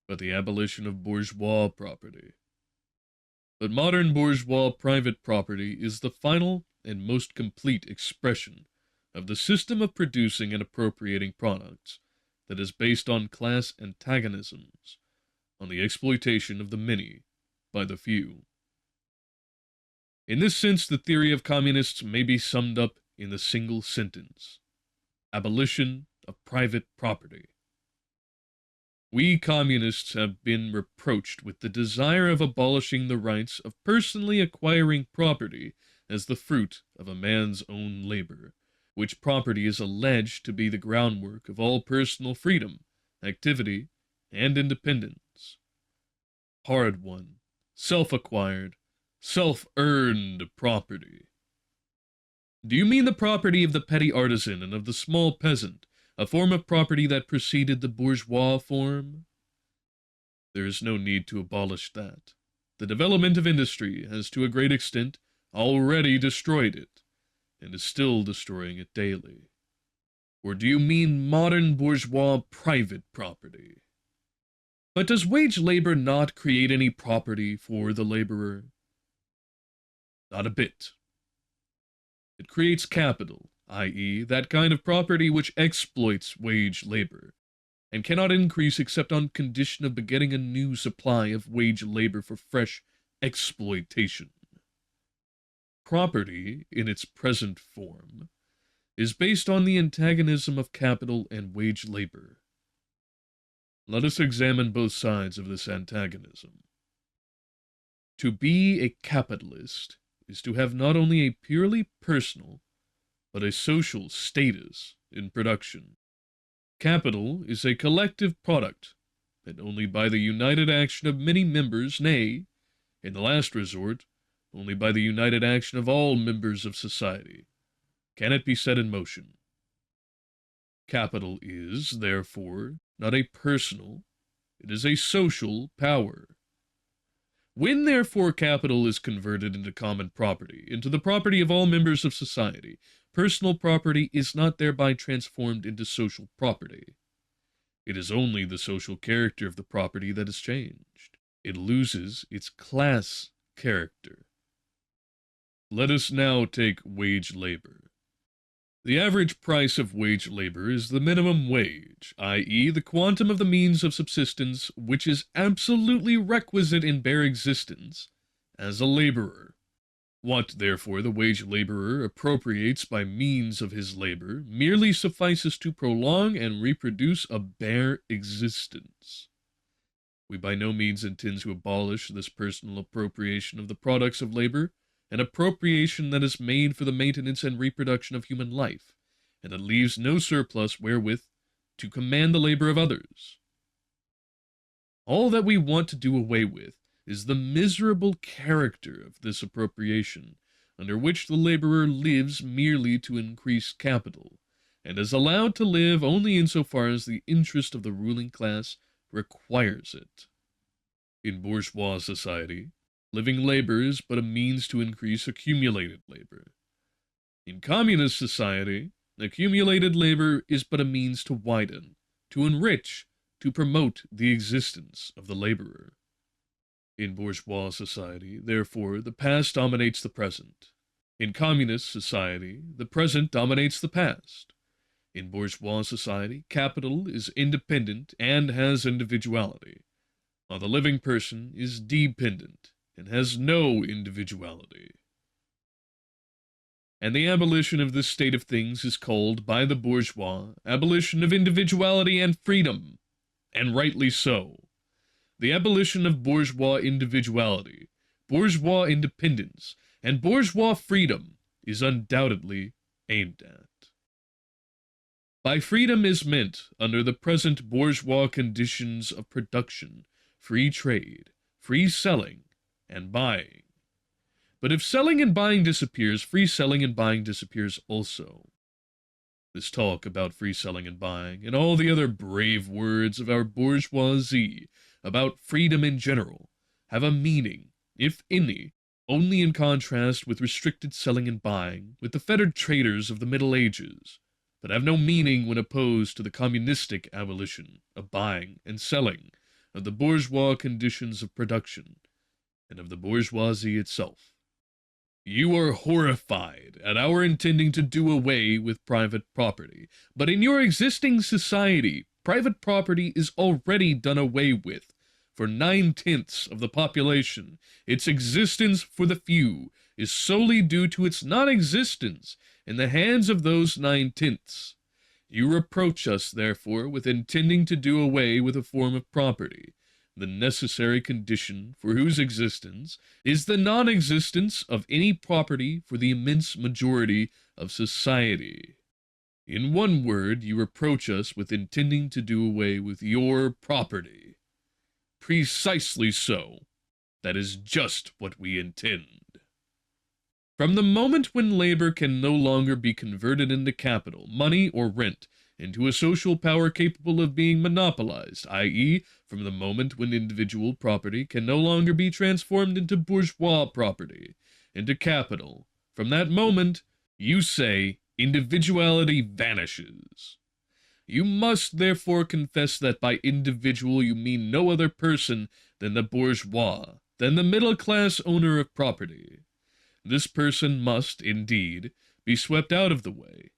but the abolition of bourgeois property. But modern bourgeois private property is the final and most complete expression of the system of producing and appropriating products that is based on class antagonisms, on the exploitation of the many by the few. In this sense, the theory of communists may be summed up in the single sentence: abolition of private property. We communists have been reproached with the desire of abolishing the rights of personally acquiring property as the fruit of a man's own labor, which property is alleged to be the groundwork of all personal freedom, activity, and independence. Hard-won, self-acquired, self-earned property. Do you mean the property of the petty artisan and of the small peasant, a form of property that preceded the bourgeois form? There is no need to abolish that. The development of industry has to a great extent already destroyed it, and is still destroying it daily. Or do you mean modern bourgeois private property? But does wage labor not create any property for the laborer? Not a bit. It creates capital, i.e., that kind of property which exploits wage labor, and cannot increase except on condition of begetting a new supply of wage labor for fresh exploitation. Property, in its present form, is based on the antagonism of capital and wage labor. Let us examine both sides of this antagonism. To be a capitalist is to have not only a purely personal, but a social status in production. Capital is a collective product, and only by the united action of many members, nay, in the last resort, only by the united action of all members of society, can it be set in motion. Capital is, therefore, not a personal, it is a social power. When, therefore, capital is converted into common property, into the property of all members of society, personal property is not thereby transformed into social property. It is only the social character of the property that is changed. It loses its class character. Let us now take wage labor. The average price of wage labor is the minimum wage, i.e., the quantum of the means of subsistence which is absolutely requisite in bare existence as a laborer. What, therefore, the wage laborer appropriates by means of his labor merely suffices to prolong and reproduce a bare existence. We by no means intend to abolish this personal appropriation of the products of labor, an appropriation that is made for the maintenance and reproduction of human life, and that leaves no surplus wherewith to command the labor of others. All that we want to do away with is the miserable character of this appropriation, under which the laborer lives merely to increase capital, and is allowed to live only insofar as the interest of the ruling class requires it. In bourgeois society, living labor is but a means to increase accumulated labor. In communist society, accumulated labor is but a means to widen, to enrich, to promote the existence of the laborer. In bourgeois society, therefore, the past dominates the present. In communist society, the present dominates the past. In bourgeois society, capital is independent and has individuality, while the living person is dependent and has no individuality. And the abolition of this state of things is called by the bourgeois abolition of individuality and freedom, and rightly so. The abolition of bourgeois individuality, bourgeois independence, and bourgeois freedom is undoubtedly aimed at. By freedom is meant, under the present bourgeois conditions of production, free trade, free selling, and buying. But if selling and buying disappears, free selling and buying disappears also. This talk about free selling and buying, and all the other brave words of our bourgeoisie about freedom in general, have a meaning, if any, only in contrast with restricted selling and buying, with the fettered traders of the Middle Ages, but have no meaning when opposed to the communistic abolition of buying and selling, of the bourgeois conditions of production, and of the bourgeoisie itself. You are horrified at our intending to do away with private property, but in your existing society, private property is already done away with. For 9/10 of the population, its existence for the few is solely due to its non-existence in the hands of those 9/10. You reproach us, therefore, with intending to do away with a form of property, the necessary condition for whose existence is the non-existence of any property for the immense majority of society. In one word, you reproach us with intending to do away with your property. Precisely so. That is just what we intend. From the moment when labor can no longer be converted into capital, money, or rent, into a social power capable of being monopolized, i.e., from the moment when individual property can no longer be transformed into bourgeois property, into capital, from that moment, you say, individuality vanishes. You must therefore confess that by individual you mean no other person than the bourgeois, than the middle-class owner of property. This person must, indeed, be swept out of the way,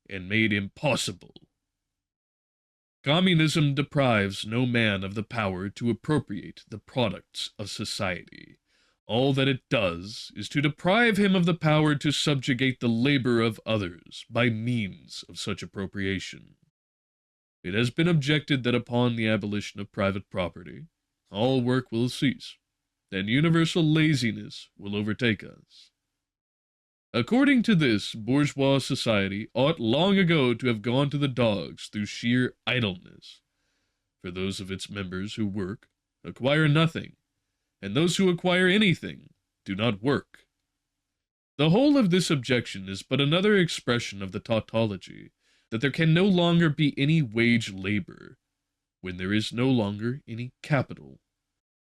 and made impossible. Communism deprives no man of the power to appropriate the products of society. All that it does is to deprive him of the power to subjugate the labor of others by means of such appropriation. It has been objected that upon the abolition of private property, all work will cease, and universal laziness will overtake us. According to this, bourgeois society ought long ago to have gone to the dogs through sheer idleness. For those of its members who work acquire nothing, and those who acquire anything do not work. The whole of this objection is but another expression of the tautology that there can no longer be any wage labor when there is no longer any capital.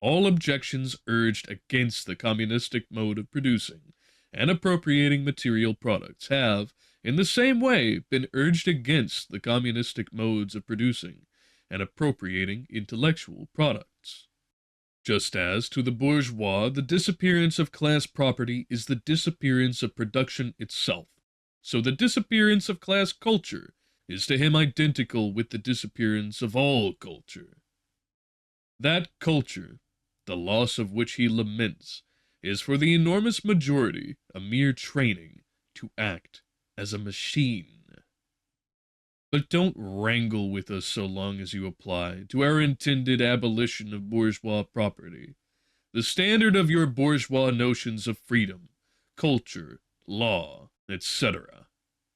All objections urged against the communistic mode of producing and appropriating material products have, in the same way, been urged against the communistic modes of producing and appropriating intellectual products. Just as, to the bourgeois, the disappearance of class property is the disappearance of production itself, so the disappearance of class culture is to him identical with the disappearance of all culture. That culture, the loss of which he laments, is for the enormous majority a mere training to act as a machine. But don't wrangle with us so long as you apply to our intended abolition of bourgeois property, the standard of your bourgeois notions of freedom, culture, law, etc.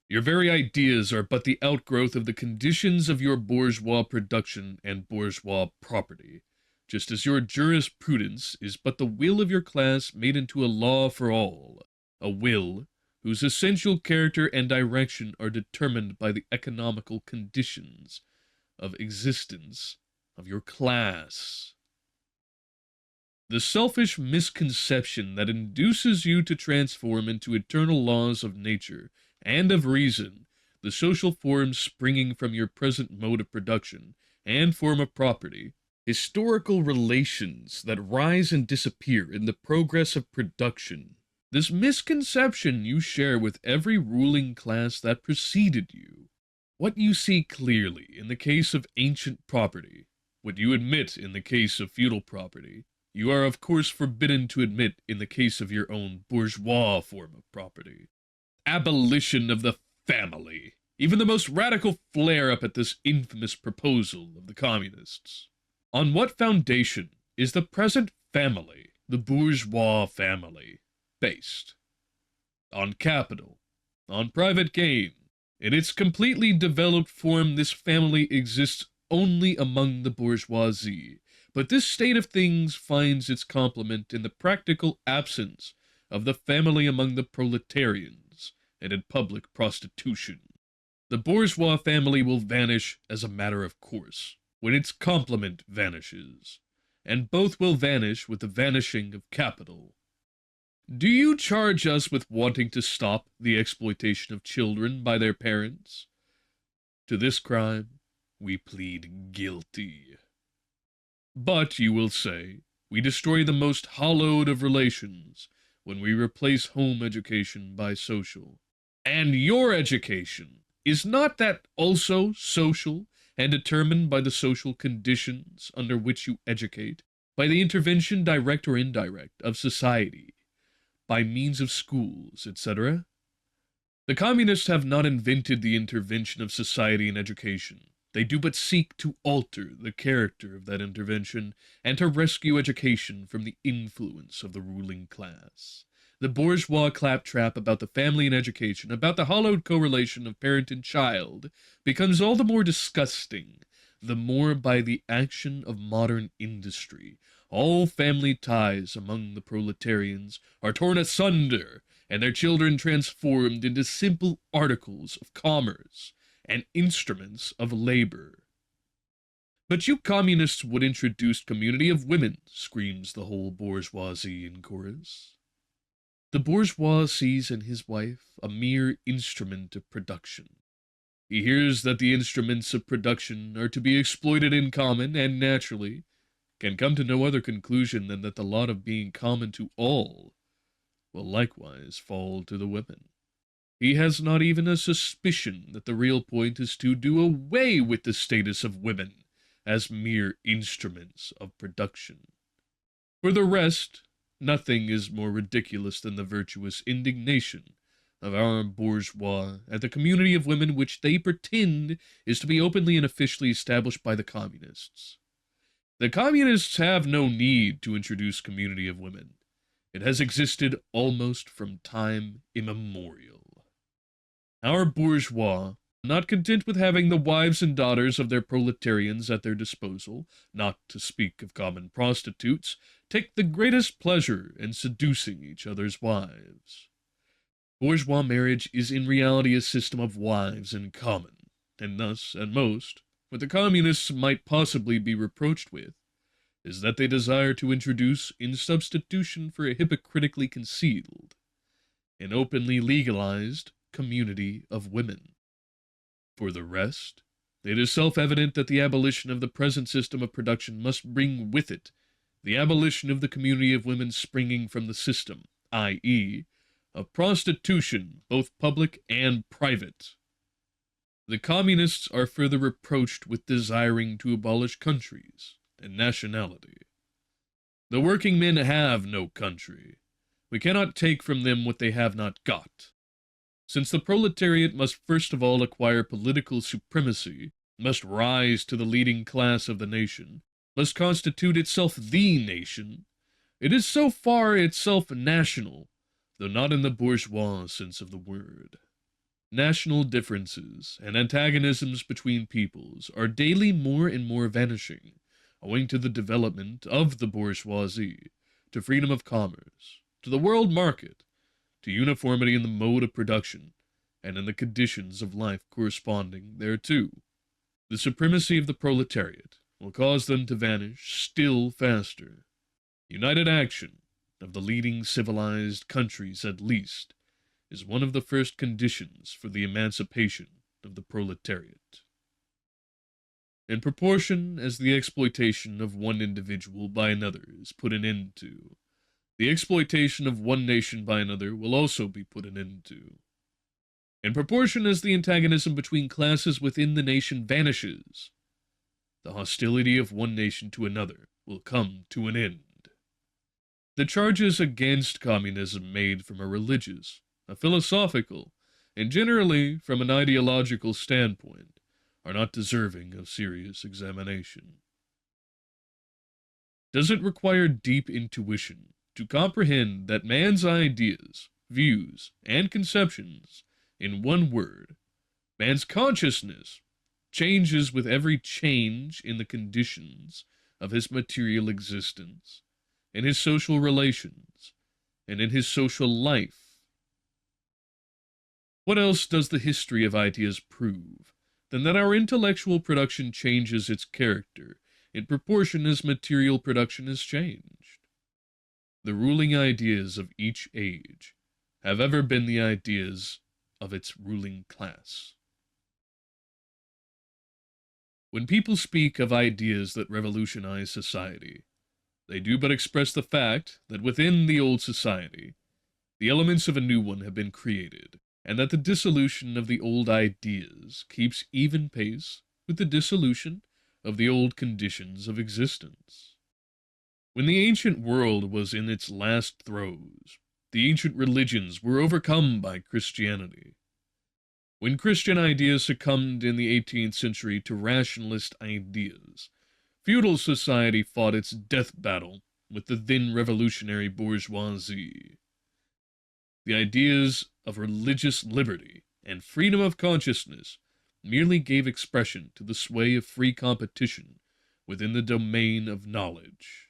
Your very ideas are but the outgrowth of the conditions of your bourgeois production and bourgeois property, just as your jurisprudence is but the will of your class made into a law for all, a will whose essential character and direction are determined by the economical conditions of existence of your class. The selfish misconception that induces you to transform into eternal laws of nature and of reason the social forms springing from your present mode of production and form of property, historical relations that rise and disappear in the progress of production, this misconception you share with every ruling class that preceded you. What you see clearly in the case of ancient property, what you admit in the case of feudal property, you are of course forbidden to admit in the case of your own bourgeois form of property. Abolition of the family, even the most radical flare-up at this infamous proposal of the communists. On what foundation is the present family, the bourgeois family, based? On capital, on private gain. In its completely developed form, this family exists only among the bourgeoisie, but this state of things finds its complement in the practical absence of the family among the proletarians, and in public prostitution. The bourgeois family will vanish as a matter of course, when its complement vanishes, and both will vanish with the vanishing of capital. Do you charge us with wanting to stop the exploitation of children by their parents? To this crime, we plead guilty. But, you will say, we destroy the most hallowed of relations when we replace home education by social. And your education, is not that also social and determined by the social conditions under which you educate, by the intervention, direct or indirect, of society, by means of schools, etc.? The communists have not invented the intervention of society in education. They do but seek to alter the character of that intervention, and to rescue education from the influence of the ruling class. The bourgeois claptrap about the family and education, about the hollowed correlation of parent and child, becomes all the more disgusting, the more by the action of modern industry. All family ties among the proletarians are torn asunder, and their children transformed into simple articles of commerce and instruments of labor. But you communists would introduce community of women, screams the whole bourgeoisie in chorus. The bourgeois sees in his wife a mere instrument of production. He hears that the instruments of production are to be exploited in common, and naturally can come to no other conclusion than that the lot of being common to all will likewise fall to the women. He has not even a suspicion that the real point is to do away with the status of women as mere instruments of production. For the rest, nothing is more ridiculous than the virtuous indignation of our bourgeois at the community of women which they pretend is to be openly and officially established by the communists. The communists have no need to introduce community of women. It has existed almost from time immemorial. Our bourgeois, not content with having the wives and daughters of their proletarians at their disposal, not to speak of common prostitutes, take the greatest pleasure in seducing each other's wives. Bourgeois marriage is in reality a system of wives in common, and thus, at most, what the communists might possibly be reproached with is that they desire to introduce, in substitution for a hypocritically concealed and openly legalized community of women. For the rest, it is self-evident that the abolition of the present system of production must bring with it the abolition of the community of women springing from the system, i.e., of prostitution, both public and private. The communists are further reproached with desiring to abolish countries and nationality. The working men have no country. We cannot take from them what they have not got. Since the proletariat must first of all acquire political supremacy, must rise to the leading class of the nation, must constitute itself the nation, it is so far itself national, though not in the bourgeois sense of the word. National differences and antagonisms between peoples are daily more and more vanishing, owing to the development of the bourgeoisie, to freedom of commerce, to the world market, to uniformity in the mode of production, and in the conditions of life corresponding thereto. The supremacy of the proletariat will cause them to vanish still faster. United action of the leading civilized countries, at least, is one of the first conditions for the emancipation of the proletariat. In proportion as the exploitation of one individual by another is put an end to, the exploitation of one nation by another will also be put an end to. In proportion as the antagonism between classes within the nation vanishes, the hostility of one nation to another will come to an end. The charges against communism made from a religious, a philosophical, and generally from an ideological standpoint are not deserving of serious examination. Does it require deep intuition to comprehend that man's ideas, views, and conceptions, in one word, man's consciousness, changes with every change in the conditions of his material existence, in his social relations, and in his social life. What else does the history of ideas prove than that our intellectual production changes its character in proportion as material production has changed? The ruling ideas of each age have ever been the ideas of its ruling class. When people speak of ideas that revolutionize society, they do but express the fact that within the old society, the elements of a new one have been created, and that the dissolution of the old ideas keeps even pace with the dissolution of the old conditions of existence. When the ancient world was in its last throes, the ancient religions were overcome by Christianity. When Christian ideas succumbed in the 18th century to rationalist ideas, feudal society fought its death battle with the then revolutionary bourgeoisie. The ideas of religious liberty and freedom of consciousness merely gave expression to the sway of free competition within the domain of knowledge.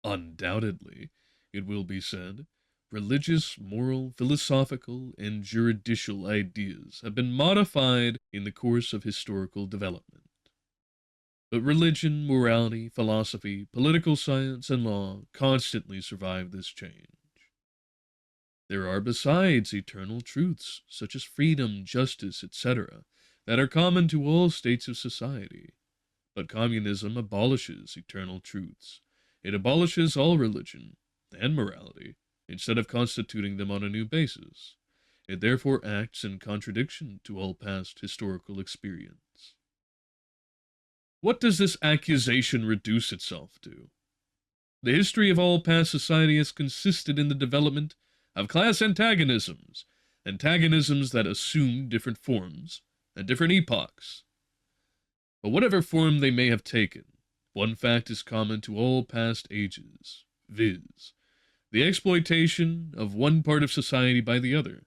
Undoubtedly, it will be said, religious, moral, philosophical, and juridical ideas have been modified in the course of historical development. But religion, morality, philosophy, political science, and law constantly survive this change. There are besides eternal truths, such as freedom, justice, etc., that are common to all states of society. But communism abolishes eternal truths. It abolishes all religion and morality, instead of constituting them on a new basis. It therefore acts in contradiction to all past historical experience. What does this accusation reduce itself to? The history of all past society has consisted in the development of class antagonisms, antagonisms that assume different forms at different epochs. But whatever form they may have taken, one fact is common to all past ages, viz., the exploitation of one part of society by the other.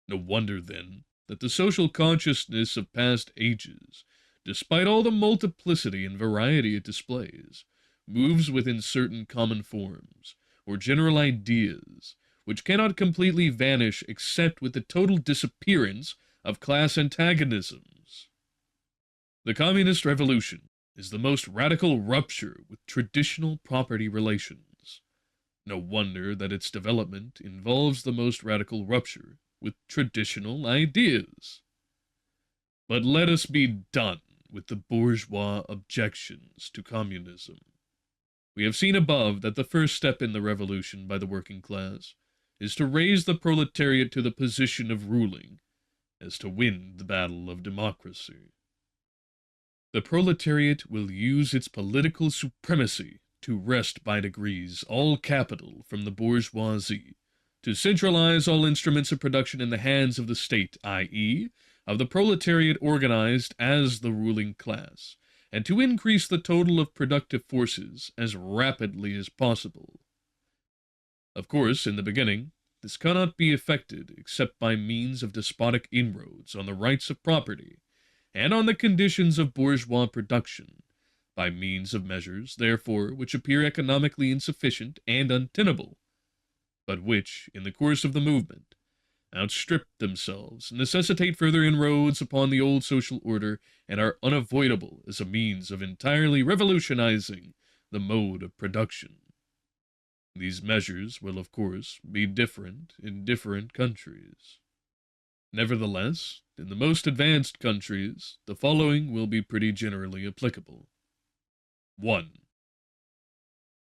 No wonder, then, that the social consciousness of past ages, despite all the multiplicity and variety it displays, moves within certain common forms, or general ideas, which cannot completely vanish except with the total disappearance of class antagonisms. The communist revolution is the most radical rupture with traditional property relations. No wonder that its development involves the most radical rupture with traditional ideas. But let us be done with the bourgeois objections to communism. We have seen above that the first step in the revolution by the working class is to raise the proletariat to the position of ruling, as to win the battle of democracy. The proletariat will use its political supremacy to wrest by degrees all capital from the bourgeoisie, to centralize all instruments of production in the hands of the state, i.e., of the proletariat organized as the ruling class, and to increase the total of productive forces as rapidly as possible. Of course, in the beginning, this cannot be effected except by means of despotic inroads on the rights of property, and on the conditions of bourgeois production, by means of measures, therefore, which appear economically insufficient and untenable, but which, in the course of the movement, outstrip themselves, necessitate further inroads upon the old social order, and are unavoidable as a means of entirely revolutionizing the mode of production. These measures will, of course, be different in different countries. Nevertheless, in the most advanced countries, the following will be pretty generally applicable. 1.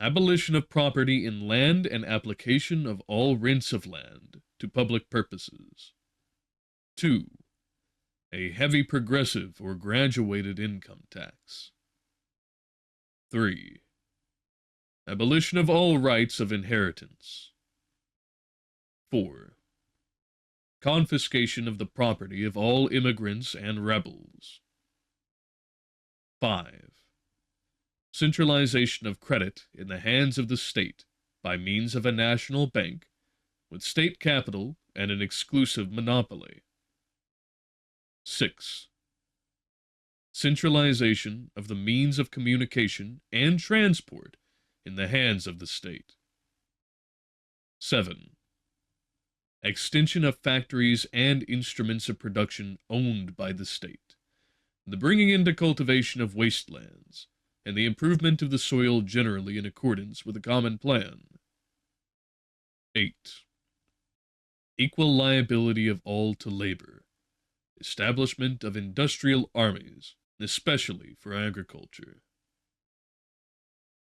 Abolition of property in land and application of all rents of land to public purposes. 2. A heavy progressive or graduated income tax. 3. Abolition of all rights of inheritance. 4. Confiscation of the property of all immigrants and rebels. 5. Centralization of credit in the hands of the state by means of a national bank with state capital and an exclusive monopoly. 6. Centralization of the means of communication and transport in the hands of the state, 7. Extension of factories and instruments of production owned by the state, the bringing into cultivation of wastelands, and the improvement of the soil generally in accordance with a common plan. 8. Equal liability of all to labor, establishment of industrial armies, especially for agriculture.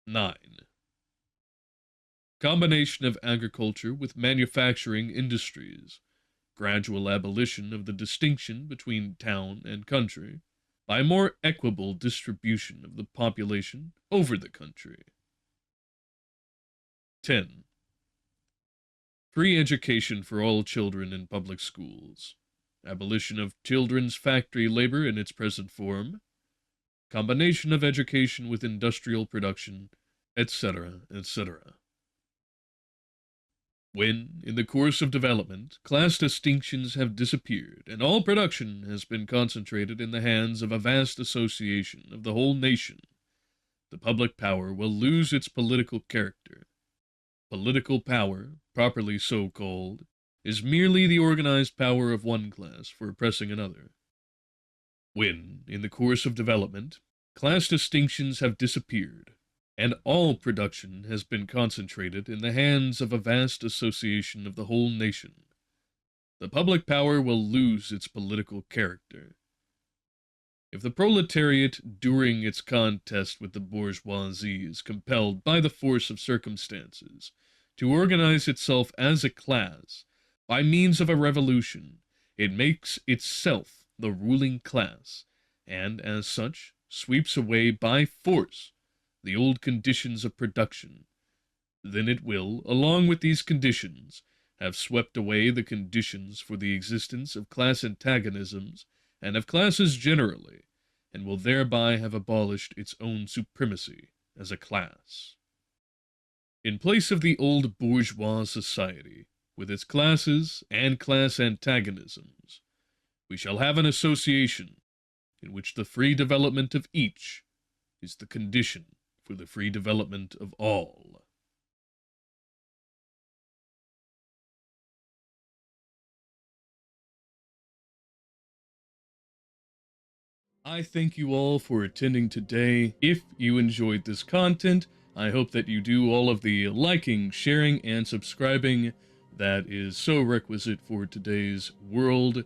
9. Combination of agriculture with manufacturing industries, gradual abolition of the distinction between town and country, by more equable distribution of the population over the country. 10. Free education for all children in public schools, abolition of children's factory labor in its present form, combination of education with industrial production, etc., etc. When, in the course of development, class distinctions have disappeared, and all production has been concentrated in the hands of a vast association of the whole nation, the public power will lose its political character. Political power, properly so called, is merely the organized power of one class for oppressing another. When, in the course of development, class distinctions have disappeared, and all production has been concentrated in the hands of a vast association of the whole nation, the public power will lose its political character. If the proletariat, during its contest with the bourgeoisie, is compelled by the force of circumstances to organize itself as a class, by means of a revolution, it makes itself the ruling class, and, as such, sweeps away by force the old conditions of production. Then it will, along with these conditions, have swept away the conditions for the existence of class antagonisms and of classes generally, and will thereby have abolished its own supremacy as a class. In place of the old bourgeois society, with its classes and class antagonisms, we shall have an association in which the free development of each is the condition for the free development of all. I thank you all for attending today. If you enjoyed this content, I hope that you do all of the liking, sharing, and subscribing that is so requisite for today's world.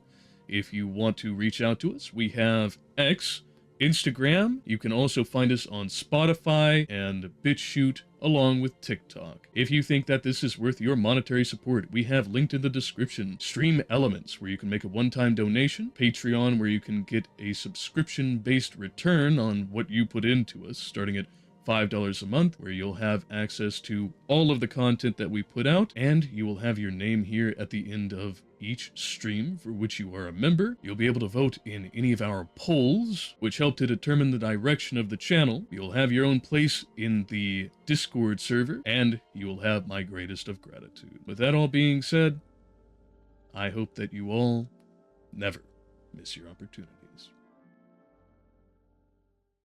If you want to reach out to us, we have X, Instagram. You can also find us on Spotify and BitChute, along with TikTok. If you think that this is worth your monetary support, we have linked in the description Stream Elements, where you can make a one-time donation, Patreon, where you can get a subscription-based return on what you put into us, starting at $5 a month, where you'll have access to all of the content that we put out, and you will have your name here at the end of each stream for which you are a member. You'll be able to vote in any of our polls, which help to determine the direction of the channel. You'll have your own place in the Discord server, and you will have my greatest of gratitude. With that all being said, I hope that you all never miss your opportunities.